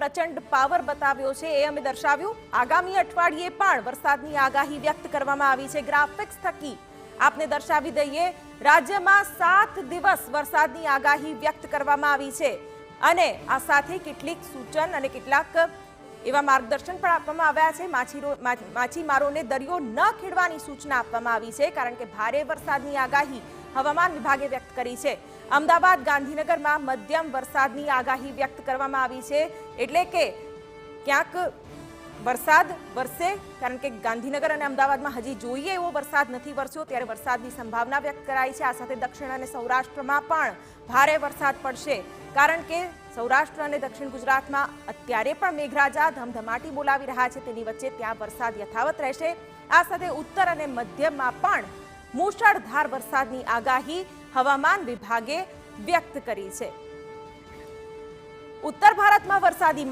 પ્રચંડ પાવર બતાવ્યો છે એ અમે દર્શાવ્યું। આગામી અઠવાડિયે પણ વરસાદની આગાહી વ્યક્ત કરવામાં આવી છે। ગ્રાફિક્સ થકી આપને દર્શાવી દઈએ, રાજ્યમાં 7 દિવસ વરસાદની આગાહી વ્યક્ત કરવામાં આવી છે અને આ સાથે કેટલીક સૂચન અને કેટલાક એવા માર્ગદર્શન પણ આપવામાં આવ્યા છે। માછીમારોને દરિયો ન ખેડવાની સૂચના આપવામાં આવી છે, કારણ કે ભારે વરસાદની આગાહી હવામાન વિભાગે વ્યક્ત કરી છે। અમદાવાદ, ગાંધીનગરમાં મધ્યમ વરસાદની આગાહી વ્યક્ત કરવામાં આવી છે, એટલે કે ક્યાંક વરસાદ વરસે, કારણ કે ગાંધીનગર અને અમદાવાદમાં હજી જોઈએ એવો વરસાદ નથી વરસ્યો, ત્યારે વરસાદની સંભાવના વ્યક્ત કરાઈ છે। આ સાથે દક્ષિણ અને સૌરાષ્ટ્રમાં પણ ભારે વરસાદ પડશે, કારણ કે સૌરાષ્ટ્ર અને દક્ષિણ ગુજરાતમાં અત્યારે પણ મેઘરાજા ધમધમાટી બોલાવી રહ્યા છે, તેની વચ્ચે ત્યાં વરસાદ યથાવત રહેશે। આ સાથે ઉત્તર અને મધ્યમાં પણ મુશળધાર વરસાદની આગાહી હવામાન વિભાગે વ્યક્ત કરી છે। ઉત્તર ભારતમાં વરસાદી